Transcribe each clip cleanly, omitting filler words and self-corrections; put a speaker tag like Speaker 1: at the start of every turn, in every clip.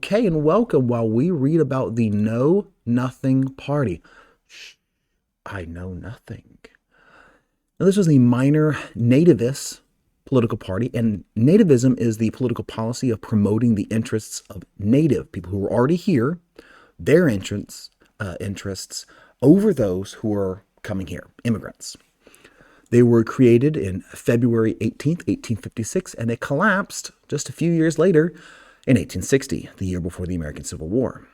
Speaker 1: Okay, and welcome while we read about the Know Nothing Party. Shh, I know nothing. Now, this was the minor nativist political party, and nativism is the political policy of promoting the interests of native people who are already here, their interests over those who are coming here, immigrants. They were created in February 18th, 1856, and they collapsed just a few years later in 1860, the year before the American Civil War.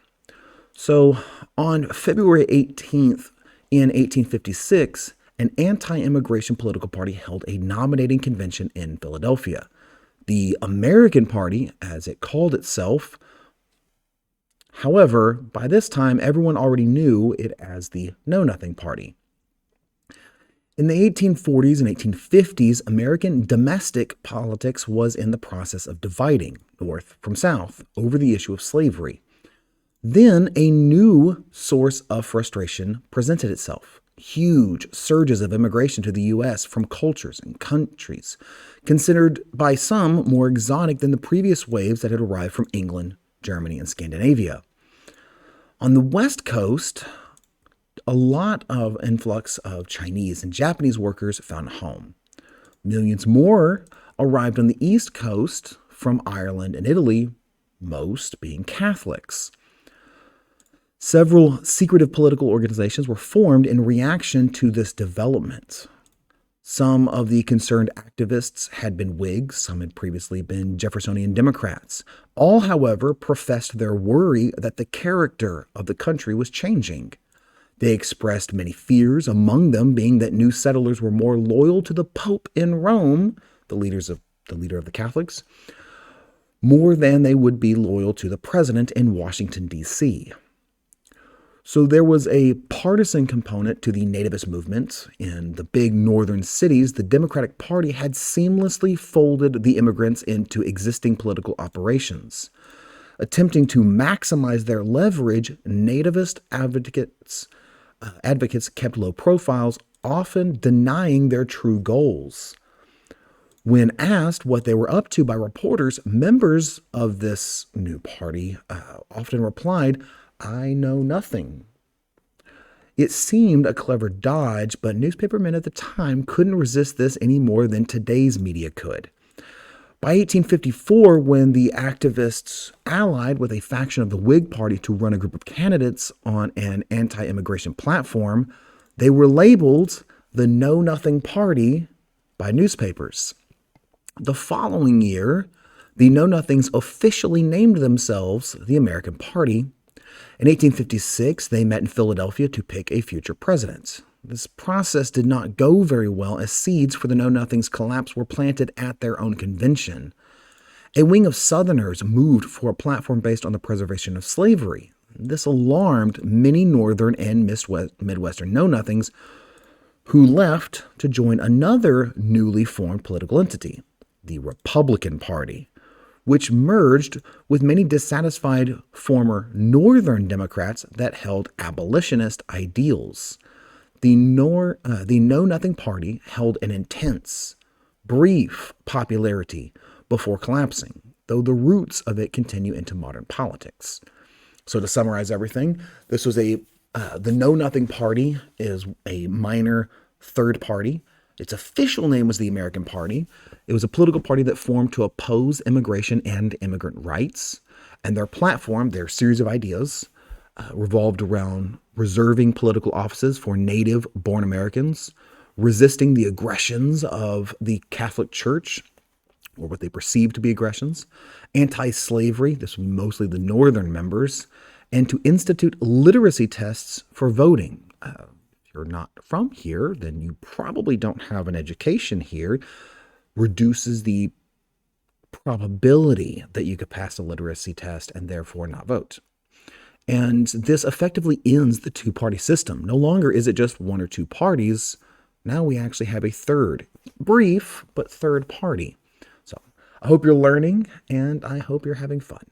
Speaker 1: So on February 18th in 1856, an anti-immigration political party held a nominating convention in Philadelphia. The American Party, as it called itself, however, by this time, everyone already knew it as the Know Nothing Party. In the 1840s and 1850s, American domestic politics was in the process of dividing North from South over the issue of slavery. Then a new source of frustration presented itself. Huge surges of immigration to the U.S. from cultures and countries considered by some more exotic than the previous waves that had arrived from England, Germany, and Scandinavia. On the West Coast, a lot of influx of Chinese and Japanese workers found a home. Millions more arrived on the East Coast from Ireland and Italy, most being Catholics. Several secretive political organizations were formed in reaction to this development. Some of the concerned activists had been Whigs, some had previously been Jeffersonian Democrats. All, however, professed their worry that the character of the country was changing. They expressed many fears, among them being that new settlers were more loyal to the Pope in Rome, the leader of the Catholics, more than they would be loyal to the president in Washington, D.C. So there was a partisan component to the nativist movement. In the big northern cities, the Democratic Party had seamlessly folded the immigrants into existing political operations. Attempting to maximize their leverage, nativist advocates kept low profiles, often denying their true goals. When asked what they were up to by reporters, members of this new party often replied, "I know nothing." It seemed a clever dodge, but newspapermen at the time couldn't resist this any more than today's media could. By 1854, when the activists allied with a faction of the Whig Party to run a group of candidates on an anti-immigration platform, they were labeled the Know Nothing Party by newspapers. The following year, the Know Nothings officially named themselves the American Party. In 1856, they met in Philadelphia to pick a future president. This process did not go very well, as seeds for the Know Nothings collapse were planted at their own convention. A wing of Southerners moved for a platform based on the preservation of slavery. This alarmed many Northern and Midwestern Know Nothings, who left to join another newly formed political entity, the Republican Party, which merged with many dissatisfied former Northern Democrats that held abolitionist ideals. The Know Nothing Party held an intense, brief popularity before collapsing, though the roots of it continue into modern politics. So to summarize everything, this was the Know Nothing Party is a minor third party. Its official name was the American Party. It was a political party that formed to oppose immigration and immigrant rights. And their platform, their series of ideas, revolved around reserving political offices for native-born Americans, resisting the aggressions of the Catholic Church, or what they perceived to be aggressions, anti-slavery, this was mostly the northern members, and to institute literacy tests for voting. If you're not from here, then you probably don't have an education here. Reduces the probability that you could pass a literacy test and therefore not vote. And this effectively ends the two-party system. No longer is it just one or two parties. Now we actually have a third, brief, but third party. So I hope you're learning, and I hope you're having fun.